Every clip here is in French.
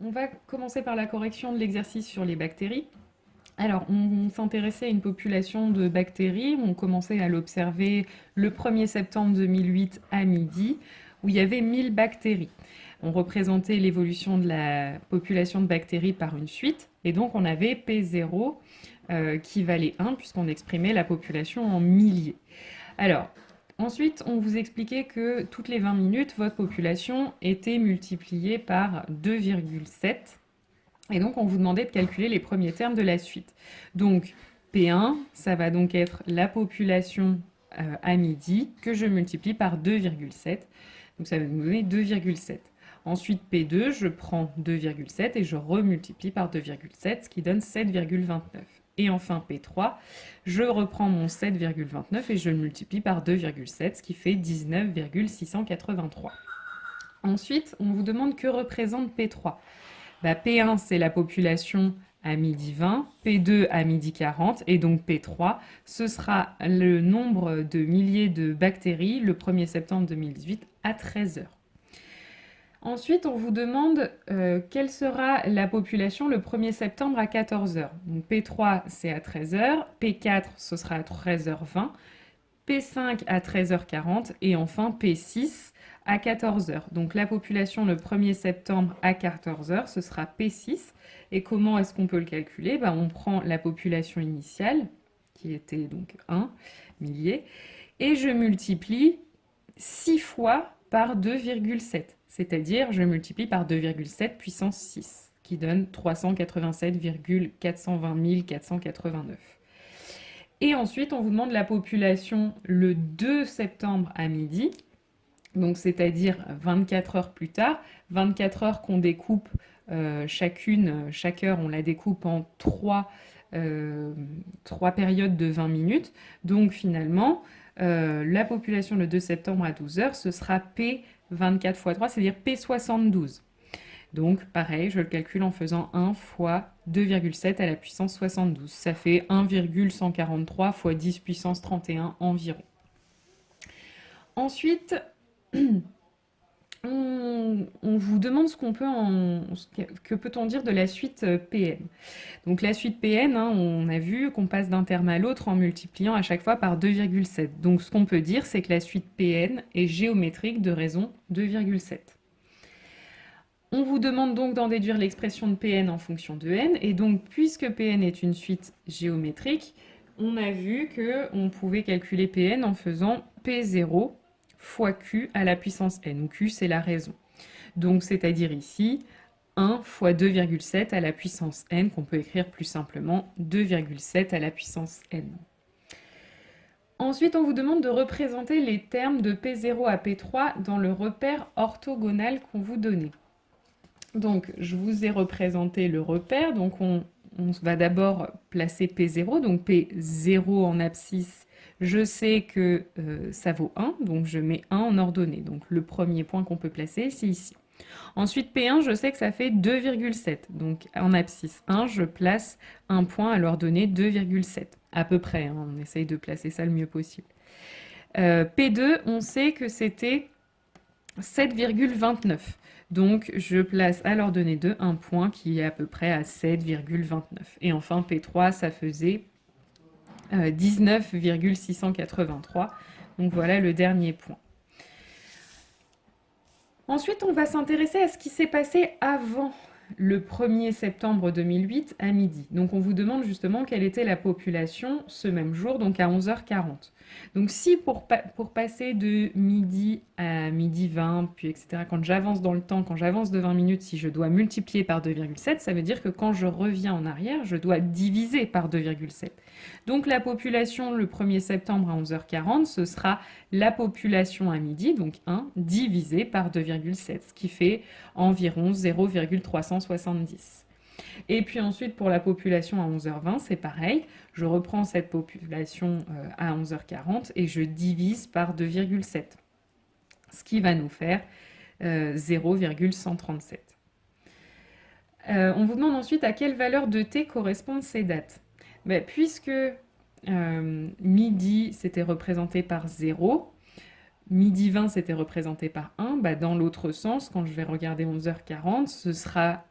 on va commencer par la correction de l'exercice sur les bactéries. Alors, on s'intéressait à une population de bactéries, on commençait à l'observer le 1er septembre 2008 à midi, où il y avait 1000 bactéries. On représentait l'évolution de la population de bactéries par une suite, et donc on avait P0 qui valait 1, puisqu'on exprimait la population en milliers. Alors, ensuite, on vous expliquait que toutes les 20 minutes, votre population était multipliée par 2,7. Et donc, on vous demandait de calculer les premiers termes de la suite. Donc, P1, ça va donc être la population à midi que je multiplie par 2,7. Donc, ça va nous donner 2,7. Ensuite, P2, je prends 2,7 et je remultiplie par 2,7, ce qui donne 7,29. Et enfin, P3, je reprends mon 7,29 et je le multiplie par 2,7, ce qui fait 19,683. Ensuite, on vous demande que représente P3. P1, c'est la population à midi 20, P2 à midi 40, et donc P3, ce sera le nombre de milliers de bactéries le 1er septembre 2018 à 13 heures. Ensuite, on vous demande quelle sera la population le 1er septembre à 14 heures. Donc P3, c'est à 13 heures, P4, ce sera à 13h20, P5 à 13h40 et enfin P6 à 14h. Donc la population le 1er septembre à 14h, ce sera P6. Et comment est-ce qu'on peut le calculer? On prend la population initiale, qui était donc 1 millier, et je multiplie 6 fois par 2,7. C'est-à-dire, je multiplie par 2,7 puissance 6, qui donne 387,420 489. Et ensuite, on vous demande la population le 2 septembre à midi, donc c'est-à-dire 24 heures plus tard, 24 heures qu'on découpe chaque heure, on la découpe en trois périodes de 20 minutes. Donc finalement, la population le 2 septembre à 12 heures, ce sera P 24 fois 3, c'est-à-dire P 72. Donc, pareil, je le calcule en faisant 1 fois 2,7 à la puissance 72. Ça fait 1,143 fois 10 puissance 31 environ. Ensuite, on vous demande que peut-on dire de la suite PN. Donc la suite PN, on a vu qu'on passe d'un terme à l'autre en multipliant à chaque fois par 2,7. Donc ce qu'on peut dire, c'est que la suite PN est géométrique de raison 2,7. On vous demande donc d'en déduire l'expression de Pn en fonction de n, et donc puisque Pn est une suite géométrique, on a vu qu'on pouvait calculer Pn en faisant P0 fois Q à la puissance n, où Q c'est la raison. Donc c'est-à-dire ici 1 fois 2,7 à la puissance n, qu'on peut écrire plus simplement 2,7 à la puissance n. Ensuite, on vous demande de représenter les termes de P0 à P3 dans le repère orthogonal qu'on vous donnait. Donc, je vous ai représenté le repère. Donc, on va d'abord placer P0. Donc, P0 en abscisse, je sais que ça vaut 1. Donc, je mets 1 en ordonnée. Donc, le premier point qu'on peut placer, c'est ici. Ensuite, P1, je sais que ça fait 2,7. Donc, en abscisse 1, je place un point à l'ordonnée 2,7. À peu près, on essaye de placer ça le mieux possible. P2, on sait que c'était 7,29. Donc, je place à l'ordonnée 2 un point qui est à peu près à 7,29. Et enfin, P3, ça faisait 19,683. Donc, voilà le dernier point. Ensuite, on va s'intéresser à ce qui s'est passé avant le 1er septembre 2008 à midi. Donc, on vous demande justement quelle était la population ce même jour, donc à 11h40. Donc, si pour passer de midi à midi 20, puis etc., quand j'avance dans le temps, quand j'avance de 20 minutes, si je dois multiplier par 2,7, ça veut dire que quand je reviens en arrière, je dois diviser par 2,7. Donc, la population le 1er septembre à 11h40, ce sera la population à midi, donc 1, divisé par 2,7, ce qui fait environ 0,370. Et puis ensuite, pour la population à 11h20, c'est pareil. Je reprends cette population à 11h40 et je divise par 2,7, ce qui va nous faire 0,137. On vous demande ensuite à quelle valeur de t correspondent ces dates. Puisque midi, c'était représenté par 0, midi 20, c'était représenté par 1, dans l'autre sens, quand je vais regarder 11h40, ce sera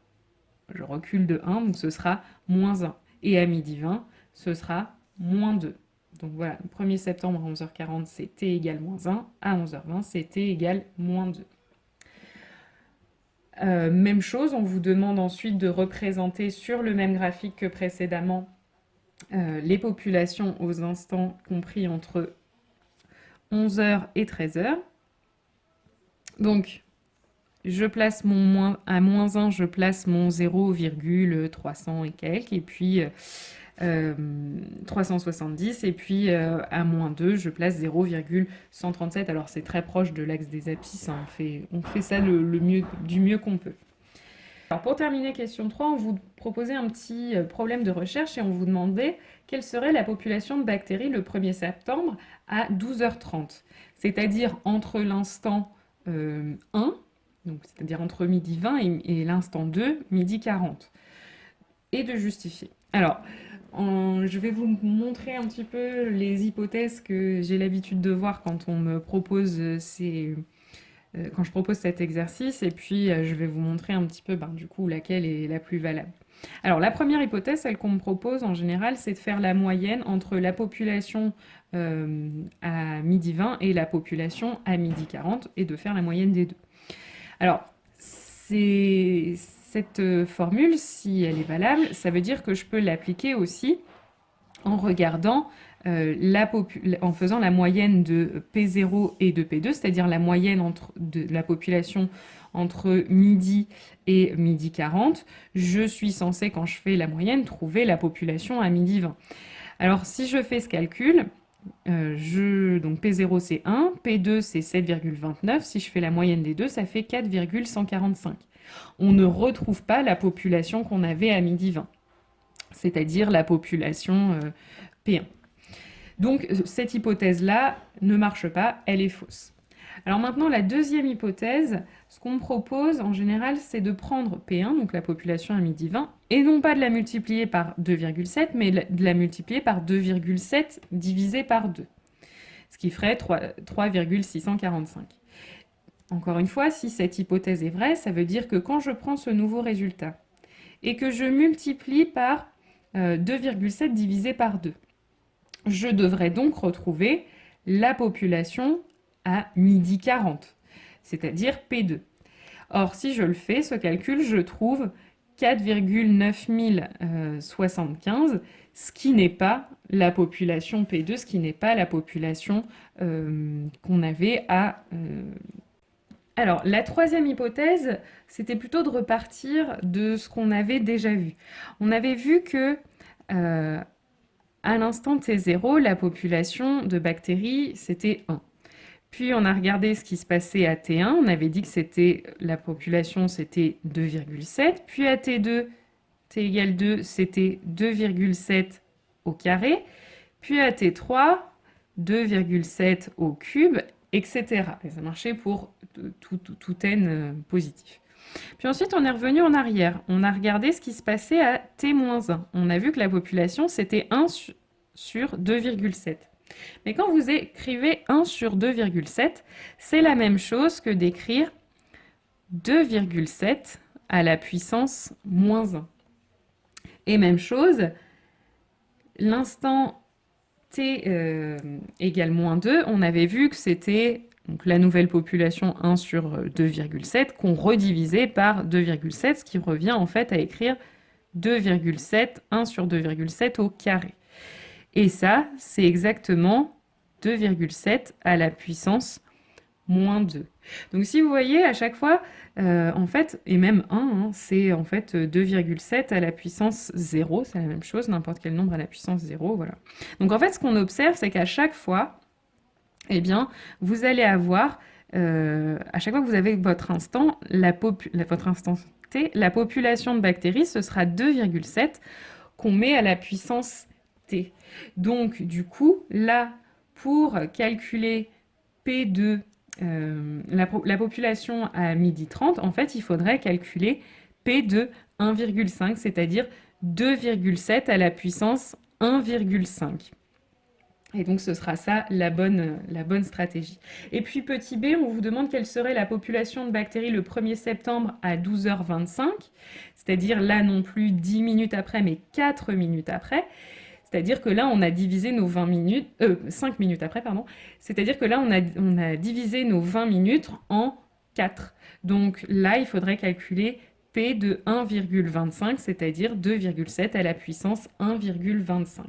je recule de 1, donc ce sera moins 1. Et à midi 20, ce sera moins 2. Donc voilà, le 1er septembre à 11h40, c'est t égale moins 1. À 11h20, c'est t égale moins 2. Même chose, on vous demande ensuite de représenter sur le même graphique que précédemment les populations aux instants compris entre 11h et 13h. Donc, je place à moins 1, je place mon 0,300 et quelques, et puis 370, et puis à moins 2, je place 0,137. Alors c'est très proche de l'axe des abscisses, hein. On fait ça du mieux qu'on peut. Alors pour terminer, question 3, on vous proposait un petit problème de recherche et on vous demandait quelle serait la population de bactéries le 1er septembre à 12h30, c'est-à-dire entre l'instant 1, donc c'est-à-dire entre midi 20 et l'instant 2, midi 40, et de justifier. Alors, je vais vous montrer un petit peu les hypothèses que j'ai l'habitude de voir quand on me propose quand je propose cet exercice, et puis je vais vous montrer un petit peu du coup laquelle est la plus valable. Alors la première hypothèse, celle qu'on me propose en général, c'est de faire la moyenne entre la population à midi 20 et la population à midi 40 et de faire la moyenne des deux. Alors cette formule, si elle est valable, ça veut dire que je peux l'appliquer aussi en regardant en faisant la moyenne de P0 et de P2, c'est-à-dire la moyenne de la population entre midi et midi 40, je suis censée, quand je fais la moyenne, trouver la population à midi 20. Alors, si je fais ce calcul, donc P0 c'est 1, P2 c'est 7,29, si je fais la moyenne des deux, ça fait 4,145. On ne retrouve pas la population qu'on avait à midi 20, c'est-à-dire la population P1. Donc cette hypothèse-là ne marche pas, elle est fausse. Alors maintenant, la deuxième hypothèse, ce qu'on me propose en général, c'est de prendre P1, donc la population à midi 20, et non pas de la multiplier par 2,7, mais de la multiplier par 2,7 divisé par 2, ce qui ferait 3,645. Encore une fois, si cette hypothèse est vraie, ça veut dire que quand je prends ce nouveau résultat et que je multiplie par 2,7 divisé par 2, je devrais donc retrouver la population à midi 40, c'est-à-dire P2. Or, si je le fais, ce calcul, je trouve 4,9075, ce qui n'est pas la population P2, ce qui n'est pas la population qu'on avait à... Alors, la troisième hypothèse, c'était plutôt de repartir de ce qu'on avait déjà vu. On avait vu que... à l'instant T0, la population de bactéries, c'était 1. Puis on a regardé ce qui se passait à T1, on avait dit que la population, c'était 2,7. Puis à T2, T égale 2, c'était 2,7 au carré. Puis à T3, 2,7 au cube, etc. Et ça marchait pour tout n positif. Puis ensuite, on est revenu en arrière. On a regardé ce qui se passait à T-1. On a vu que la population, c'était 1 sur 2,7. Mais quand vous écrivez 1 sur 2,7, c'est la même chose que d'écrire 2,7 à la puissance moins 1. Et même chose, l'instant T égale moins 2, on avait vu que c'était... Donc la nouvelle population 1 sur 2,7 qu'on redivisait par 2,7, ce qui revient en fait à écrire 2,7, 1 sur 2,7 au carré. Et ça, c'est exactement 2,7 à la puissance moins 2. Donc si vous voyez, à chaque fois, en fait, et même 1, c'est en fait 2,7 à la puissance 0, c'est la même chose, n'importe quel nombre à la puissance 0, voilà. Donc en fait, ce qu'on observe, c'est qu'à chaque fois, eh bien, vous allez avoir, à chaque fois que vous avez votre instant, votre instant T, la population de bactéries, ce sera 2,7 qu'on met à la puissance T. Donc, du coup, là, pour calculer P2, la population à midi 30, en fait, il faudrait calculer P de 1,5, c'est-à-dire 2,7 à la puissance 1,5. Et donc, ce sera ça la bonne stratégie. Et puis, petit b, on vous demande quelle serait la population de bactéries le 1er septembre à 12h25, c'est-à-dire là non plus 10 minutes après, mais 4 minutes après. C'est-à-dire que là, on a divisé nos 20 minutes, 5 minutes après, pardon. C'est-à-dire que là, on a divisé nos 20 minutes en 4. Donc là, il faudrait calculer P de 1,25, c'est-à-dire 2,7 à la puissance 1,25.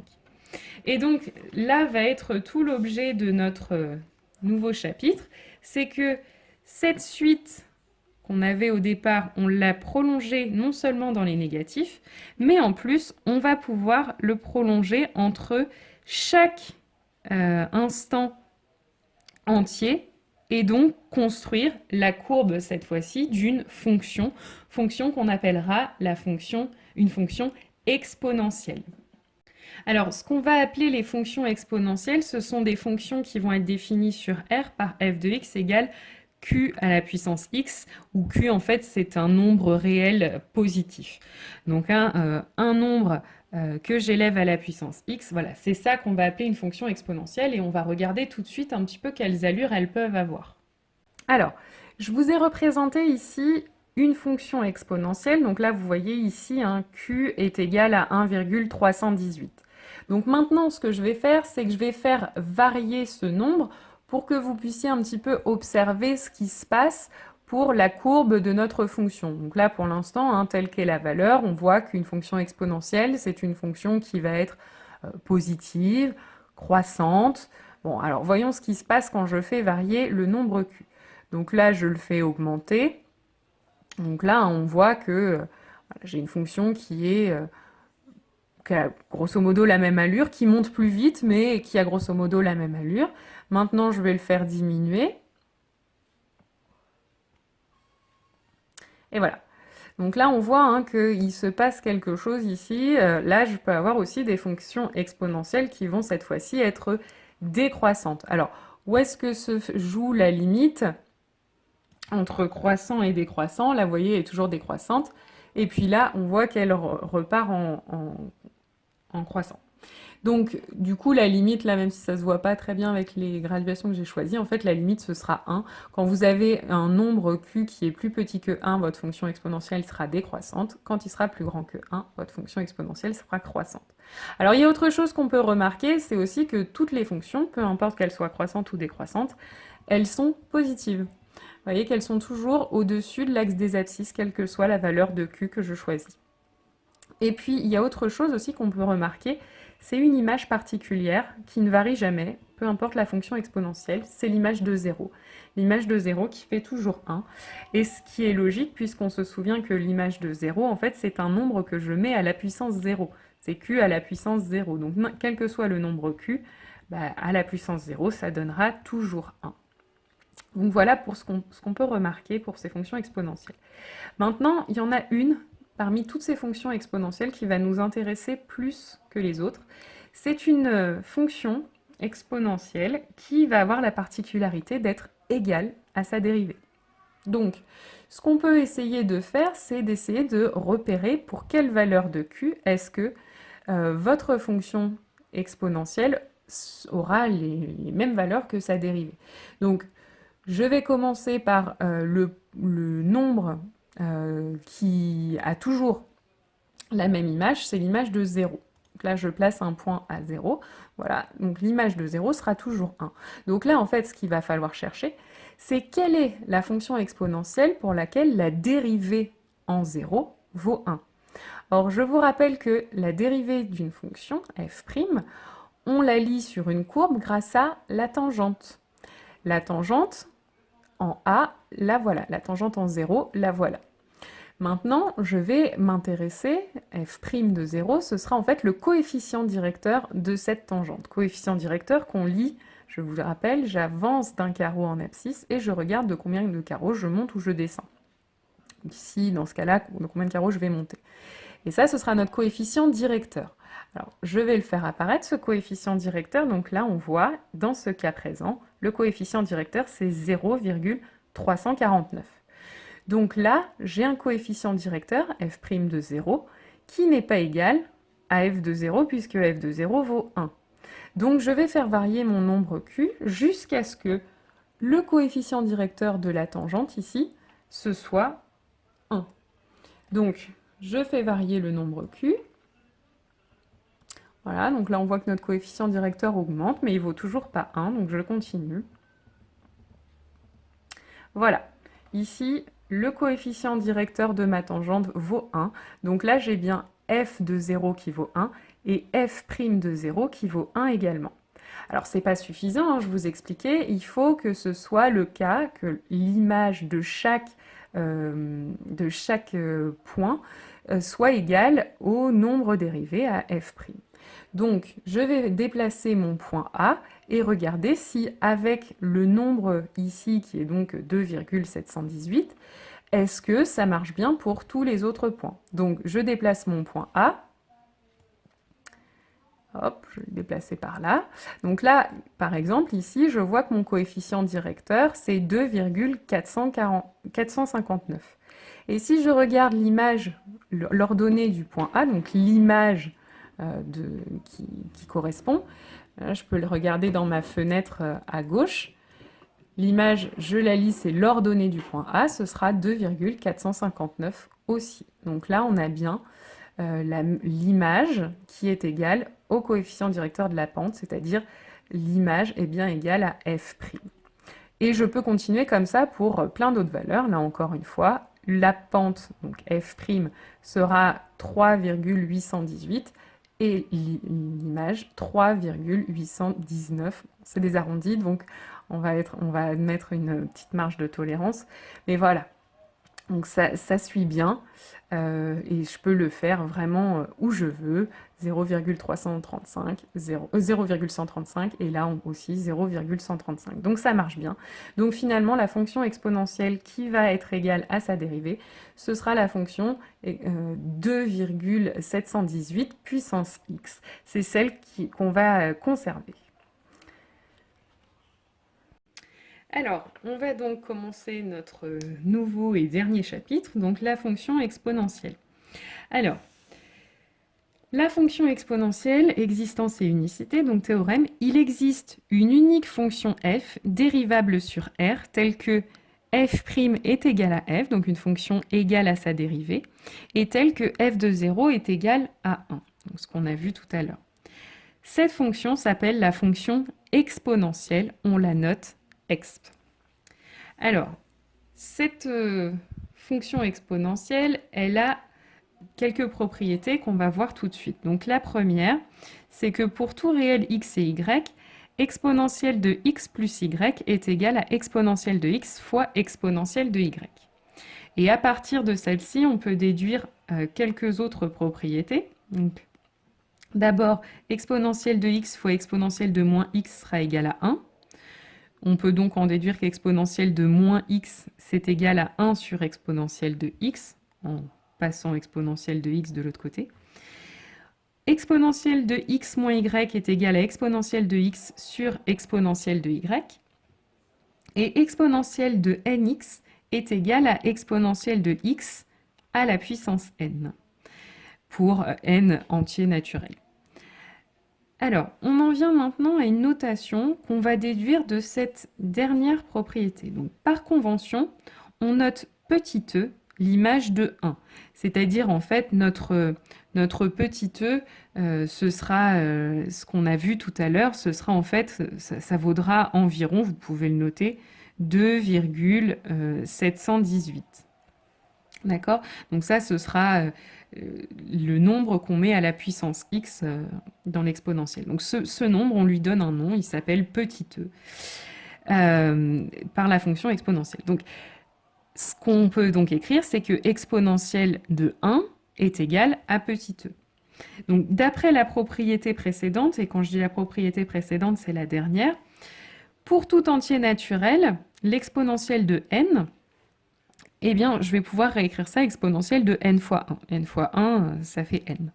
Et donc là va être tout l'objet de notre nouveau chapitre, c'est que cette suite qu'on avait au départ, on l'a prolongée non seulement dans les négatifs, mais en plus, on va pouvoir le prolonger entre chaque instant entier et donc construire la courbe cette fois-ci d'une fonction qu'on appellera une fonction exponentielle. Alors, ce qu'on va appeler les fonctions exponentielles, ce sont des fonctions qui vont être définies sur R par f de x égale q à la puissance x, où q, en fait, c'est un nombre réel positif. Donc, un nombre que j'élève à la puissance x, voilà, c'est ça qu'on va appeler une fonction exponentielle, et on va regarder tout de suite un petit peu quelles allures elles peuvent avoir. Alors, je vous ai représenté ici une fonction exponentielle. Donc là, vous voyez ici, q est égal à 1,318. Donc maintenant, ce que je vais faire, c'est que je vais faire varier ce nombre pour que vous puissiez un petit peu observer ce qui se passe pour la courbe de notre fonction. Donc là, pour l'instant, telle qu'est la valeur, on voit qu'une fonction exponentielle, c'est une fonction qui va être positive, croissante. Bon, alors voyons ce qui se passe quand je fais varier le nombre q. Donc là, je le fais augmenter. Donc là, on voit que j'ai une fonction qui a grosso modo la même allure, qui monte plus vite, mais qui a grosso modo la même allure. Maintenant, je vais le faire diminuer. Et voilà. Donc là, on voit qu'il se passe quelque chose ici. Là, je peux avoir aussi des fonctions exponentielles qui vont cette fois-ci être décroissantes. Alors, où est-ce que se joue la limite entre croissant et décroissant? Là, vous voyez, elle est toujours décroissante. Et puis là, on voit qu'elle repart en croissant. Donc, du coup, la limite, là, même si ça se voit pas très bien avec les graduations que j'ai choisies, en fait, la limite, ce sera 1. Quand vous avez un nombre q qui est plus petit que 1, votre fonction exponentielle sera décroissante. Quand il sera plus grand que 1, votre fonction exponentielle sera croissante. Alors, il y a autre chose qu'on peut remarquer, c'est aussi que toutes les fonctions, peu importe qu'elles soient croissantes ou décroissantes, elles sont positives. Vous voyez qu'elles sont toujours au-dessus de l'axe des abscisses, quelle que soit la valeur de q que je choisis. Et puis, il y a autre chose aussi qu'on peut remarquer, c'est une image particulière qui ne varie jamais, peu importe la fonction exponentielle, c'est l'image de 0. L'image de 0 qui fait toujours 1. Et ce qui est logique, puisqu'on se souvient que l'image de 0, en fait, c'est un nombre que je mets à la puissance 0. C'est q à la puissance 0. Donc, quel que soit le nombre q, à la puissance 0, ça donnera toujours 1. Donc voilà pour ce qu'on peut remarquer pour ces fonctions exponentielles. Maintenant, il y en a une parmi toutes ces fonctions exponentielles qui va nous intéresser plus que les autres. C'est une fonction exponentielle qui va avoir la particularité d'être égale à sa dérivée. Donc, ce qu'on peut essayer de faire, c'est d'essayer de repérer pour quelle valeur de q est-ce que votre fonction exponentielle aura les mêmes valeurs que sa dérivée. Donc, je vais commencer par le nombre qui a toujours la même image, c'est l'image de 0. Donc là, je place un point à 0. Voilà, donc l'image de 0 sera toujours 1. Donc là, en fait, ce qu'il va falloir chercher, c'est quelle est la fonction exponentielle pour laquelle la dérivée en 0 vaut 1. Or, je vous rappelle que la dérivée d'une fonction, f', on la lit sur une courbe grâce à la tangente. La tangente en A, la voilà. La tangente en 0, la voilà. Maintenant, je vais m'intéresser, f' de 0, ce sera en fait le coefficient directeur de cette tangente. Coefficient directeur qu'on lit, je vous le rappelle, j'avance d'un carreau en abscisse et je regarde de combien de carreaux je monte ou je descends. Ici, dans ce cas-là, de combien de carreaux je vais monter. Et ça, ce sera notre coefficient directeur. Alors, je vais le faire apparaître, ce coefficient directeur. Donc là, on voit, dans ce cas présent, le coefficient directeur, c'est 0,349. Donc là, j'ai un coefficient directeur, f' de 0, qui n'est pas égal à f de 0, puisque f de 0 vaut 1. Donc je vais faire varier mon nombre q jusqu'à ce que le coefficient directeur de la tangente ici, ce soit 1. Donc je fais varier le nombre q. Voilà, donc là on voit que notre coefficient directeur augmente, mais il ne vaut toujours pas 1, donc je continue. Voilà, ici le coefficient directeur de ma tangente vaut 1, donc là j'ai bien f de 0 qui vaut 1 et f' de 0 qui vaut 1 également. Alors c'est pas suffisant, hein, je vous expliquais, il faut que ce soit le cas, que l'image de chaque point soit égale au nombre dérivé à f'. Donc je vais déplacer mon point A et regarder si avec le nombre ici qui est donc 2,718, est-ce que ça marche bien pour tous les autres points. Donc je déplace mon point A. Hop, je vais le déplacer par là. Donc là, par exemple, ici, je vois que mon coefficient directeur, c'est 2,459. Et si je regarde l'image, l'ordonnée du point A, donc l'image qui correspond, là, je peux le regarder dans ma fenêtre à gauche. L'image, je la lis, c'est l'ordonnée du point A, ce sera 2,459 aussi. Donc là, on a bien l'image qui est égale au coefficient directeur de la pente, c'est-à-dire l'image est bien égale à f'. Et je peux continuer comme ça pour plein d'autres valeurs. Là encore une fois, la pente, donc f' sera 3,818 et l'image 3,819. C'est des arrondis, donc on va mettre une petite marge de tolérance. Mais voilà, donc ça suit bien et je peux le faire vraiment où je veux, 0,335, 0,135 et là aussi 0,135. Donc ça marche bien. Donc finalement la fonction exponentielle qui va être égale à sa dérivée, ce sera la fonction 2,718 puissance x. C'est celle qu'on va conserver. Alors, on va donc commencer notre nouveau et dernier chapitre, donc la fonction exponentielle. Alors, la fonction exponentielle, existence et unicité, donc théorème, il existe une unique fonction f dérivable sur r telle que f' est égal à f, donc une fonction égale à sa dérivée, et telle que f de 0 est égal à 1, donc ce qu'on a vu tout à l'heure. Cette fonction s'appelle la fonction exponentielle, on la note exp. Alors, cette fonction exponentielle, elle a quelques propriétés qu'on va voir tout de suite. Donc la première, c'est que pour tout réel x et y, exponentielle de x plus y est égale à exponentielle de x fois exponentielle de y. Et à partir de celle-ci, on peut déduire quelques autres propriétés. D'abord, exponentielle de x fois exponentielle de moins x sera égale à 1. On peut donc en déduire qu'exponentielle de moins x, c'est égal à 1 sur exponentielle de x, en passant exponentielle de x de l'autre côté. Exponentielle de x moins y est égale à exponentielle de x sur exponentielle de y. Et exponentielle de nx est égale à exponentielle de x à la puissance n, pour n entier naturel. Alors, on en vient maintenant à une notation qu'on va déduire de cette dernière propriété. Donc, par convention, on note petit e l'image de 1. C'est-à-dire, en fait, notre petit e, ce sera ce qu'on a vu tout à l'heure, ce sera en fait, ça vaudra environ, vous pouvez le noter, 2,718. D'accord? Donc ça, ce sera le nombre qu'on met à la puissance x dans l'exponentielle. Donc ce nombre, on lui donne un nom, il s'appelle petit e, par la fonction exponentielle. Donc ce qu'on peut donc écrire, c'est que exponentielle de 1 est égale à petit e. Donc d'après la propriété précédente, et quand je dis la propriété précédente, c'est la dernière, pour tout entier naturel, l'exponentielle de n, eh bien, je vais pouvoir réécrire ça exponentielle de n fois 1. n fois 1, ça fait n.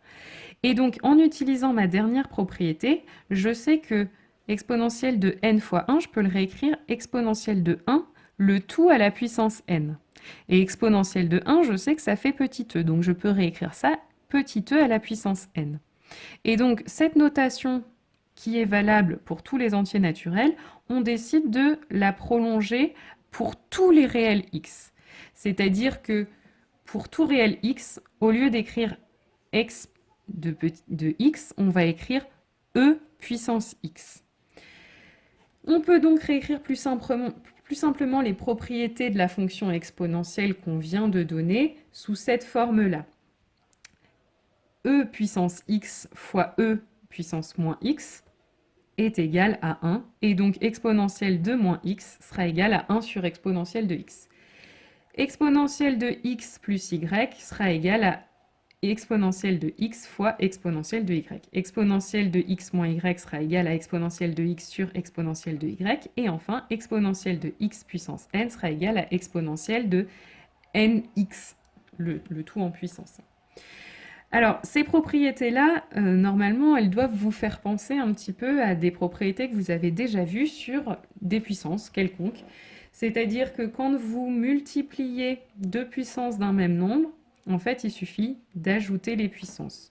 Et donc, en utilisant ma dernière propriété, je sais que exponentielle de n fois 1, je peux le réécrire exponentielle de 1, le tout à la puissance n. Et exponentielle de 1, je sais que ça fait petit e, donc je peux réécrire ça petit e à la puissance n. Et donc, cette notation qui est valable pour tous les entiers naturels, on décide de la prolonger pour tous les réels x. C'est-à-dire que pour tout réel x, au lieu d'écrire x de x, on va écrire e puissance x. On peut donc réécrire plus simplement les propriétés de la fonction exponentielle qu'on vient de donner sous cette forme-là. E puissance x fois e puissance moins x est égal à 1, et donc exponentielle de moins x sera égal à 1 sur exponentielle de x. Exponentielle de x plus y sera égal à exponentielle de x fois exponentielle de y. Exponentielle de x moins y sera égal à exponentielle de x sur exponentielle de y. Et enfin, exponentielle de x puissance n sera égal à exponentielle de nx, le tout en puissance. Alors, ces propriétés-là, normalement, elles doivent vous faire penser un petit peu à des propriétés que vous avez déjà vues sur des puissances quelconques. C'est-à-dire que quand vous multipliez deux puissances d'un même nombre, en fait, il suffit d'ajouter les puissances.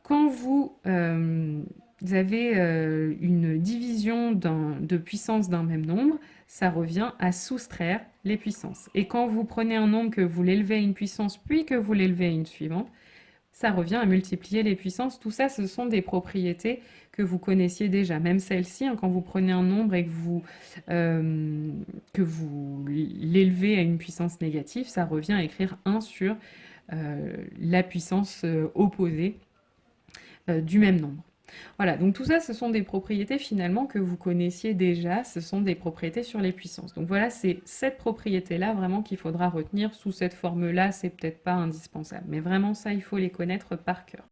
Quand vous avez une division de puissance d'un même nombre, ça revient à soustraire les puissances. Et quand vous prenez un nombre que vous l'élevez à une puissance, puis que vous l'élevez à une suivante, ça revient à multiplier les puissances. Tout ça, ce sont des propriétés que vous connaissiez déjà. Même celle-ci, hein, quand vous prenez un nombre et que vous l'élevez à une puissance négative, ça revient à écrire 1 sur la puissance opposée du même nombre. Voilà, donc tout ça, ce sont des propriétés finalement que vous connaissiez déjà, ce sont des propriétés sur les puissances. Donc voilà, c'est cette propriété-là vraiment qu'il faudra retenir sous cette forme-là, c'est peut-être pas indispensable, mais vraiment ça, il faut les connaître par cœur.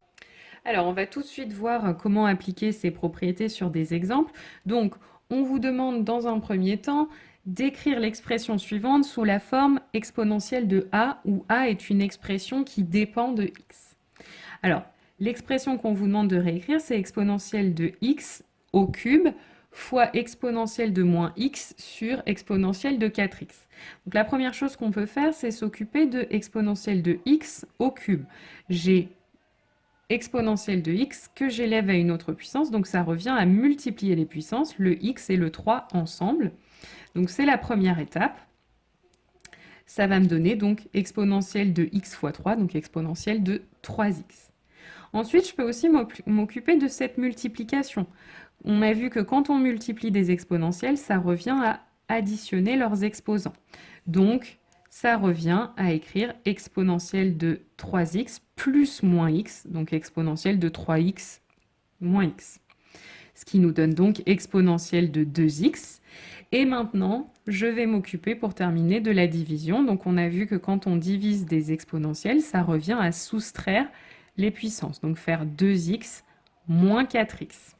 Alors, on va tout de suite voir comment appliquer ces propriétés sur des exemples. Donc, on vous demande dans un premier temps d'écrire l'expression suivante sous la forme exponentielle de a, où a est une expression qui dépend de x. Alors, l'expression qu'on vous demande de réécrire, c'est exponentielle de x au cube fois exponentielle de moins x sur exponentielle de 4x. Donc la première chose qu'on peut faire, c'est s'occuper de exponentielle de x au cube. J'ai exponentielle de x que j'élève à une autre puissance, donc ça revient à multiplier les puissances, le x et le 3 ensemble. Donc c'est la première étape. Ça va me donner donc exponentielle de x fois 3, donc exponentielle de 3x. Ensuite, je peux aussi m'occuper de cette multiplication. On a vu que quand on multiplie des exponentielles, ça revient à additionner leurs exposants. Donc, ça revient à écrire exponentielle de 3x plus moins x, donc exponentielle de 3x moins x. Ce qui nous donne donc exponentielle de 2x. Et maintenant, je vais m'occuper pour terminer de la division. Donc, on a vu que quand on divise des exponentielles, ça revient à soustraire les puissances, donc faire 2x moins 4x.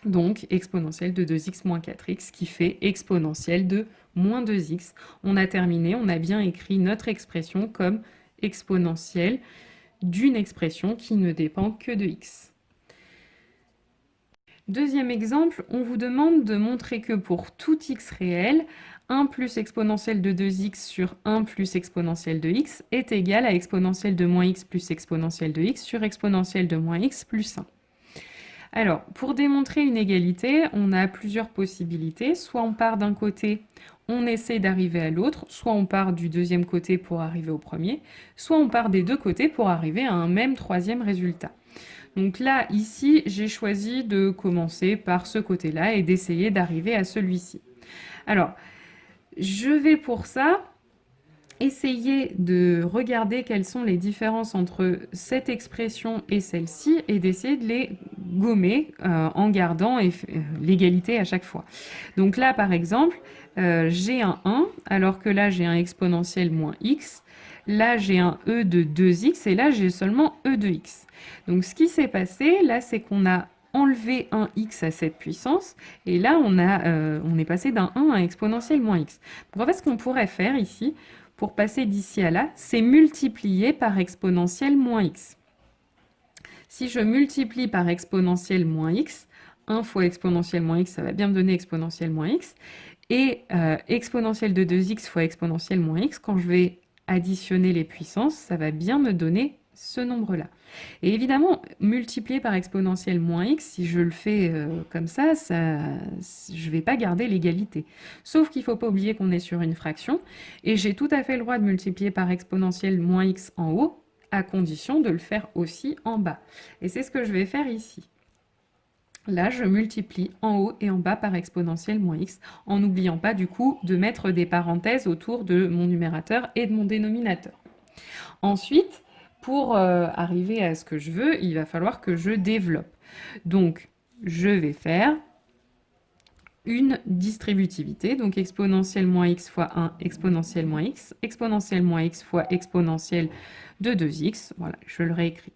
Donc, exponentielle de 2x moins 4x qui fait exponentielle de moins 2x. On a terminé, on a bien écrit notre expression comme exponentielle d'une expression qui ne dépend que de x. Deuxième exemple, on vous demande de montrer que pour tout x réel, 1 plus exponentielle de 2x sur 1 plus exponentielle de x est égal à exponentielle de moins x plus exponentielle de x sur exponentielle de moins x plus 1. Alors, pour démontrer une égalité, on a plusieurs possibilités. Soit on part d'un côté, on essaie d'arriver à l'autre, soit on part du deuxième côté pour arriver au premier, soit on part des deux côtés pour arriver à un même troisième résultat. Donc là, ici, j'ai choisi de commencer par ce côté-là et d'essayer d'arriver à celui-ci. Alors, je vais pour ça essayer de regarder quelles sont les différences entre cette expression et celle-ci et d'essayer de les gommer en gardant l'égalité à chaque fois. Donc là, par exemple, j'ai un 1, alors que là, j'ai un exponentiel moins x. Là, j'ai un e de 2x et là, j'ai seulement e de x. Donc, ce qui s'est passé, là, c'est qu'on a enlevé un x à cette puissance, et là, on est passé d'un 1 à un exponentiel moins x. Donc, en fait, ce qu'on pourrait faire ici, pour passer d'ici à là, c'est multiplier par exponentiel moins x. Si je multiplie par exponentiel moins x, 1 fois exponentiel moins x, ça va bien me donner exponentiel moins x, et exponentiel de 2x fois exponentiel moins x, quand je vais additionner les puissances, ça va bien me donner ce nombre-là. Et évidemment, multiplié par exponentielle moins x, si je le fais comme ça, je ne vais pas garder l'égalité. Sauf qu'il ne faut pas oublier qu'on est sur une fraction, et j'ai tout à fait le droit de multiplier par exponentielle moins x en haut, à condition de le faire aussi en bas. Et c'est ce que je vais faire ici. Là, je multiplie en haut et en bas par exponentielle moins x, en n'oubliant pas du coup de mettre des parenthèses autour de mon numérateur et de mon dénominateur. Ensuite, pour arriver à ce que je veux, il va falloir que je développe. Donc, je vais faire une distributivité, donc exponentielle moins x fois 1, exponentielle moins x fois exponentielle de 2x. Voilà, je le réécris.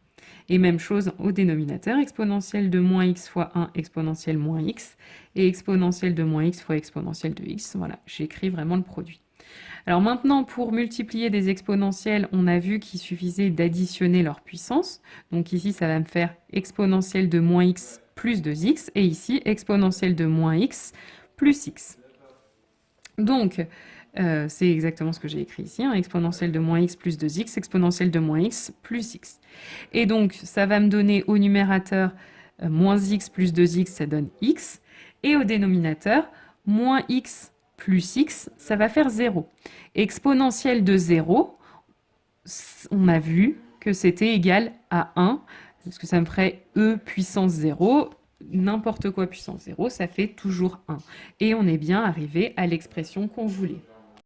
Et même chose au dénominateur, exponentielle de moins x fois 1, exponentielle moins x, et exponentielle de moins x fois exponentielle de x. Voilà, j'écris vraiment le produit. Alors maintenant, pour multiplier des exponentielles, on a vu qu'il suffisait d'additionner leur puissance. Donc ici, ça va me faire exponentielle de moins x plus 2x, et ici, exponentielle de moins x plus x. Donc, c'est exactement ce que j'ai écrit ici, hein, exponentielle de moins x plus 2x, exponentielle de moins x plus x. Et donc, ça va me donner au numérateur moins x plus 2x, ça donne x, et au dénominateur, moins x plus x, ça va faire 0. Exponentielle de 0, on a vu que c'était égal à 1, parce que ça me ferait e puissance 0, n'importe quoi puissance 0, ça fait toujours 1. Et on est bien arrivé à l'expression qu'on voulait.